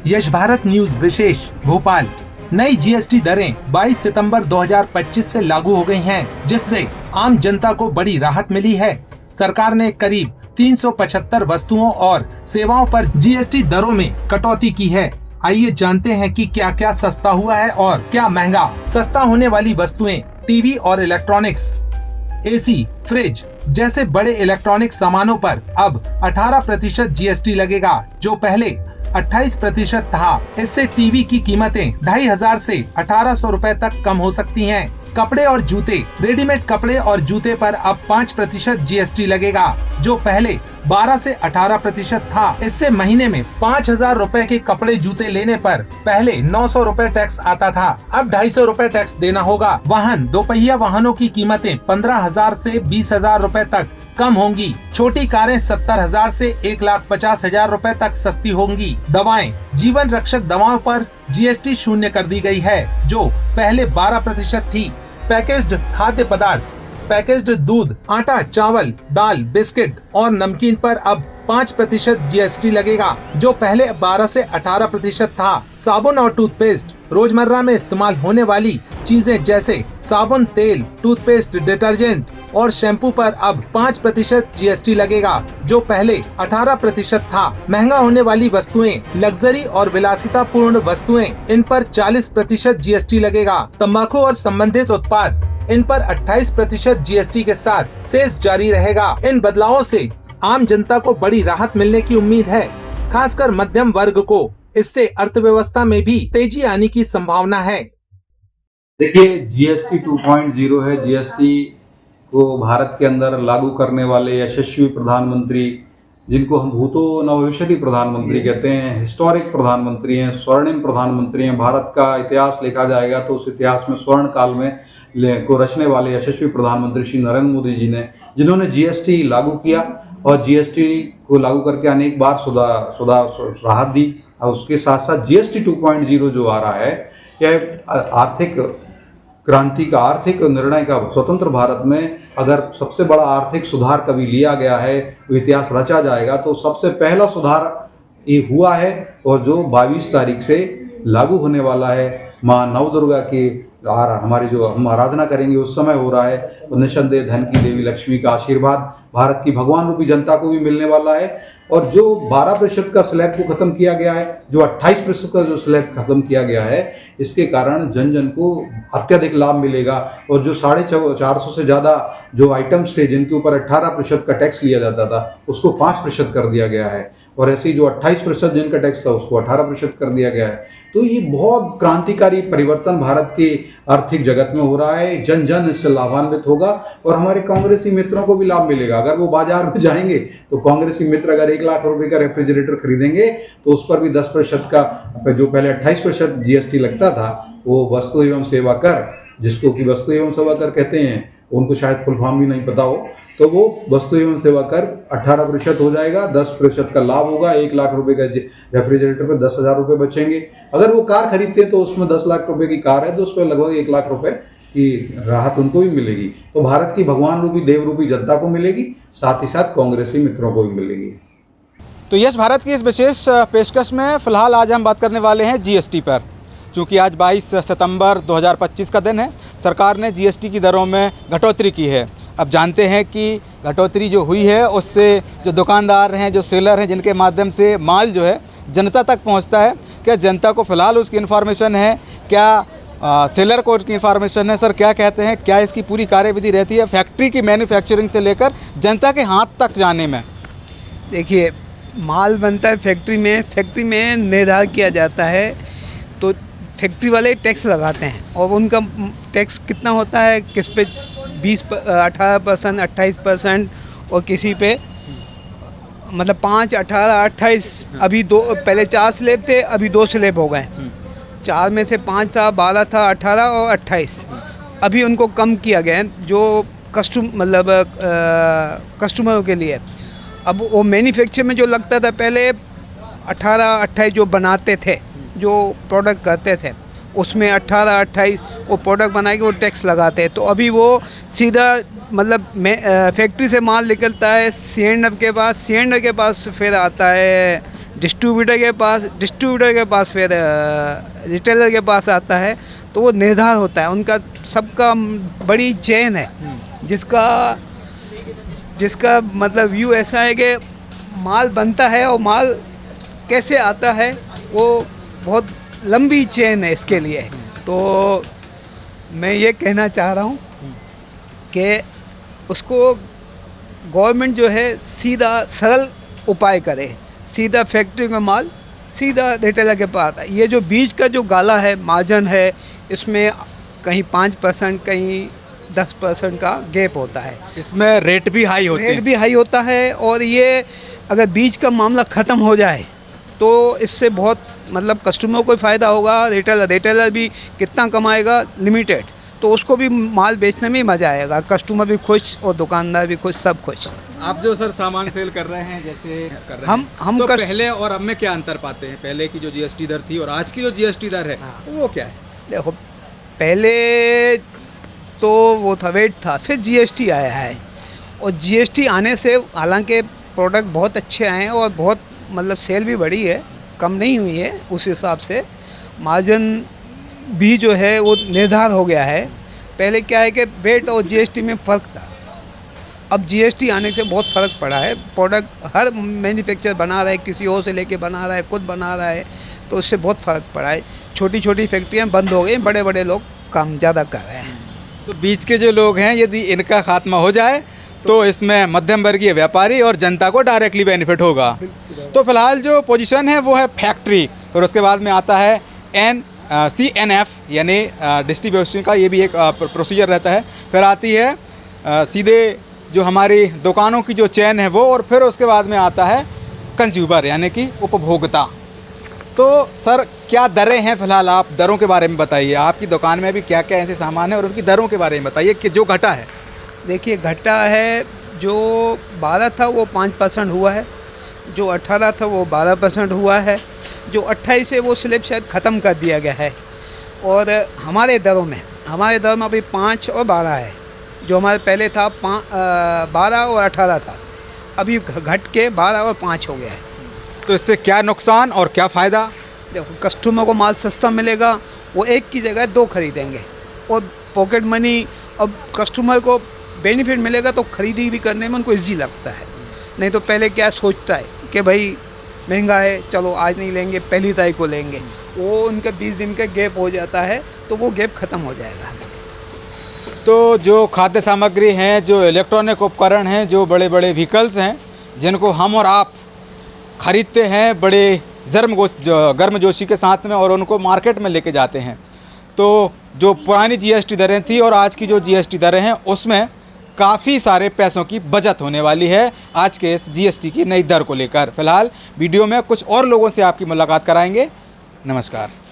यश Bharat news विशेष भोपाल। नई GST दरें 22 सितंबर 2025 से लागू हो गई हैं, जिससे आम जनता को बड़ी राहत मिली है। सरकार ने करीब 375 वस्तुओं और सेवाओं पर जीएसटी दरों में कटौती की है। आइए जानते हैं कि क्या क्या सस्ता हुआ है और क्या महंगा। सस्ता होने वाली वस्तुएं टीवी और इलेक्ट्रॉनिक्स, एसी, फ्रिज जैसे बड़े इलेक्ट्रॉनिक सामानों पर अब 18% जीएसटी लगेगा, जो पहले 28% था। इससे टीवी की कीमतें 2500 से 1800 रुपए तक कम हो सकती हैं। कपड़े और जूते, रेडीमेड कपड़े और जूते पर अब 5% जीएसटी लगेगा, जो पहले 12 से 18% था। इससे महीने में 5000 रुपए के कपड़े जूते लेने पर पहले 900 रुपए टैक्स आता था, अब 250 रुपए टैक्स देना होगा। वाहन, दोपहिया वाहनों की कीमतें 15,000 से 20,000 रुपए तक कम होंगी। छोटी कारें 70,000 से 1,50,000 रुपए तक सस्ती होंगी। दवाएं, जीवन रक्षक दवाओं पर जीएसटी शून्य कर दी गई है, जो पहले 12% थी। पैकेज्ड खाद्य पदार्थ, पैकेज्ड दूध, आटा, चावल, दाल, बिस्किट और नमकीन पर अब 5% जीएसटी लगेगा, जो पहले 12 से 18% था। साबुन और टूथपेस्ट, रोजमर्रा में इस्तेमाल होने वाली चीजें जैसे साबुन, तेल, टूथपेस्ट, डिटर्जेंट और शैम्पू पर अब 5% जीएसटी लगेगा, जो पहले 18% था। महंगा होने वाली वस्तुएं, लग्जरी और विलासितापूर्ण वस्तुएं, इन पर 40% जीएसटी लगेगा। तंबाकू और संबंधित उत्पाद, इन पर 28% जीएसटी के साथ सेस जारी रहेगा। इन बदलावों से आम जनता को बड़ी राहत मिलने की उम्मीद है, खासकर मध्यम वर्ग को। इससे अर्थव्यवस्था में भी तेजी आने की संभावना है। देखिए, जीएसटी 2.0 है। जीएसटी को भारत के अंदर लागू करने वाले यशस्वी प्रधानमंत्री, जिनको हम भूतो नवविशति प्रधानमंत्री कहते हैं, हिस्टोरिक प्रधानमंत्री हैं, स्वर्णिम प्रधानमंत्री हैं। भारत का इतिहास लिखा जाएगा तो उस इतिहास में स्वर्ण काल में को रचने वाले यशस्वी प्रधानमंत्री श्री नरेंद्र मोदी जी ने, जिन्होंने जीएसटी लागू किया और जीएसटी को लागू करके अनेक बार राहत दी। और उसके साथ साथ जीएसटी 2.0 जो आ रहा है, यह आर्थिक क्रांति का, आर्थिक निर्णय का, स्वतंत्र भारत में अगर सबसे बड़ा आर्थिक सुधार कभी लिया गया है, तो इतिहास रचा जाएगा, तो सबसे पहला सुधार ये हुआ है और जो 22 तारीख से लागू होने वाला है। माँ नवदुर्गा की हमारी जो हम आराधना करेंगे उस समय हो रहा है, तो निसंदेह धन की देवी लक्ष्मी का आशीर्वाद भारत की भगवान रूपी जनता को भी मिलने वाला है। और जो 12% का स्लैब को खत्म किया गया है, जो 28% का जो स्लैब खत्म किया गया है, इसके कारण जन जन को अत्यधिक लाभ मिलेगा। और जो 450 से ज़्यादा जो आइटम्स थे जिनके ऊपर 18% का टैक्स लिया जाता था, उसको 5% कर दिया गया है। और ऐसे ही जो 28% जिनका टैक्स था उसको 18% कर दिया गया है। तो ये बहुत क्रांतिकारी परिवर्तन भारत के आर्थिक जगत में हो रहा है। जन जन इससे लाभान्वित होगा और हमारे कांग्रेसी मित्रों को भी लाभ मिलेगा। अगर वो बाजार में जाएंगे तो कांग्रेसी मित्र अगर 1 लाख रुपए का रेफ्रिजरेटर खरीदेंगे तो उस पर भी 10% का, जो पहले 28% जीएसटी लगता था, वो वस्तु एवं सेवा कर, जिसको कि वस्तु एवं सेवा कर कहते हैं, उनको शायद फुल फॉर्म भी नहीं पता हो, तो वो वस्तु एवं सेवा कर 18% हो जाएगा। 10% का लाभ होगा। 1 लाख रुपए का रेफ्रिजरेटर पे 10,000 रुपए बचेंगे। अगर वो कार खरीदते हैं तो उसमें 10 लाख रुपए की कार है तो उस पर लगभग 1 लाख रुपए की राहत उनको भी मिलेगी। तो भारत की भगवान रूपी देव रूपी जनता को मिलेगी, साथ ही साथ कांग्रेसी मित्रों को भी मिलेगी। तो यश भारत की इस विशेष पेशकश में फ़िलहाल आज हम बात करने वाले हैं जीएसटी पर। चूँकि आज 22 सितंबर 2025 का दिन है, सरकार ने जीएसटी की दरों में घटोतरी की है। अब जानते हैं कि घटोतरी जो हुई है उससे जो दुकानदार हैं, जो सेलर हैं, जिनके माध्यम से माल जो है जनता तक पहुंचता है, क्या जनता को फ़िलहाल उसकी इन्फॉर्मेशन है? क्या सेलर को उसकी इन्फॉर्मेशन है? सर क्या कहते हैं, क्या इसकी पूरी कार्यविधि रहती है फैक्ट्री की मैन्युफैक्चरिंग से लेकर जनता के हाथ तक जाने में? देखिए, माल बनता है फैक्ट्री में निर्धारित किया जाता है, तो फैक्ट्री वाले टैक्स लगाते हैं। और उनका टैक्स कितना होता है, किस पे 18%, 28% और किसी पे मतलब 5, 18, 28। अभी पहले 4 स्लैब थे, अभी 2 स्लैब हो गए। 4 में से 5 था, 12 था, 18 और 28। अभी उनको कम किया गया है जो कस्टमरों के लिए। अब वो मैन्युफैक्चर में जो लगता था पहले 18, 28 जो बनाते थे, जो प्रोडक्ट करते थे, उसमें 18, 28 वो प्रोडक्ट बना के वो टैक्स लगाते हैं। तो अभी वो सीधा मतलब फैक्ट्री से माल निकलता है सीएंडर के पास, सीएंडर के पास फिर आता है डिस्ट्रीब्यूटर के पास फिर रिटेलर के पास आता है, तो वो निर्धार होता है उनका सबका बड़ी चेन है, जिसका मतलब व्यू ऐसा है कि माल बनता है और माल कैसे आता है, वो बहुत लंबी चेन है इसके लिए। तो मैं ये कहना चाह रहा हूँ कि उसको गवर्नमेंट जो है सीधा सरल उपाय करे, सीधा फैक्ट्री में माल सीधा रिटेलर के पास। ये जो बीच का जो गाला है, मार्जिन है, इसमें कहीं 5% कहीं 10% का गैप होता है। इसमें रेट भी हाई होता है और ये अगर बीच का मामला ख़त्म हो जाए तो इससे बहुत मतलब कस्टमर को फ़ायदा होगा, रिटेलर भी कितना कमाएगा, लिमिटेड, तो उसको भी माल बेचने में मज़ा आएगा, कस्टमर भी खुश और दुकानदार भी खुश, सब खुश। आप जो सर सामान सेल कर रहे हैं, जैसे कर रहे हम हैं, तो पहले और अब में क्या अंतर पाते हैं? पहले की जो जीएसटी दर थी और आज की जो जीएसटी दर है, वो क्या है? देखो, पहले तो वो था वेट था, फिर जीएसटी आया है, और जीएसटी आने से हालांकि प्रोडक्ट बहुत अच्छे आए हैं और बहुत मतलब सेल भी बढ़ी है, कम नहीं हुई है, उस हिसाब से मार्जिन भी जो है वो निर्धार हो गया है। पहले क्या है कि वेट और जीएसटी में फ़र्क था, अब जीएसटी आने से बहुत फ़र्क पड़ा है। प्रोडक्ट हर मैन्युफैक्चरर बना रहा है, किसी और से लेके बना रहा है, खुद बना रहा है, तो उससे बहुत फ़र्क पड़ा है। छोटी छोटी फैक्ट्रियाँ बंद हो गई, बड़े बड़े लोग काम ज़्यादा कर रहे हैं। तो बीच के जो लोग हैं, यदि इनका खात्मा हो जाए तो इसमें मध्यम वर्गीय व्यापारी और जनता को डायरेक्टली बेनिफिट होगा। तो फिलहाल जो पोजीशन है वो है फैक्ट्री, फिर उसके बाद में आता है CNF यानी डिस्ट्रीब्यूशन का, ये भी एक प्रोसीजर रहता है। फिर आती है सीधे जो हमारी दुकानों की जो चेन है वो, और फिर उसके बाद में आता है कंज्यूमर यानी कि उपभोक्ता। तो सर क्या दरें हैं? फिलहाल आप दरों के बारे में बताइए, आपकी दुकान में भी क्या क्या ऐसे सामान है और उनकी दरों के बारे में बताइए कि जो घटा है। देखिए, घटा है, जो 12 था वो 5% हुआ है, जो 18 था वो 12% हुआ है, जो 28 है वो स्लैब शायद ख़त्म कर दिया गया है। और हमारे दरों में अभी 5 और 12 है, जो हमारे पहले था 12 और 18 था, अभी घट के 12 और 5 हो गया है। तो इससे क्या नुकसान और क्या फ़ायदा? देखो, कस्टमर को माल सस्ता मिलेगा, वो एक की जगह 2 खरीदेंगे, और पॉकेट मनी, अब कस्टमर को बेनिफिट मिलेगा तो खरीदी भी करने में उनको इजी लगता है। नहीं तो पहले क्या सोचता है कि भाई महंगा है, चलो आज नहीं लेंगे, पहली तारीख को लेंगे, वो उनका 20 दिन का गैप हो जाता है, तो वो गैप ख़त्म हो जाएगा। तो जो खाद्य सामग्री हैं, जो इलेक्ट्रॉनिक उपकरण हैं, जो बड़े बड़े व्हीकल्स हैं, जिनको हम और आप ख़रीदते हैं बड़े गर्मजोशी के साथ में और उनको मार्केट में लेके जाते हैं, तो जो पुरानी जीएसटी दरें थी और आज की जो जीएसटी दरें हैं, उसमें काफ़ी सारे पैसों की बचत होने वाली है आज के इस जीएसटी की नई दर को लेकर। फिलहाल वीडियो में कुछ और लोगों से आपकी मुलाकात कराएंगे। नमस्कार।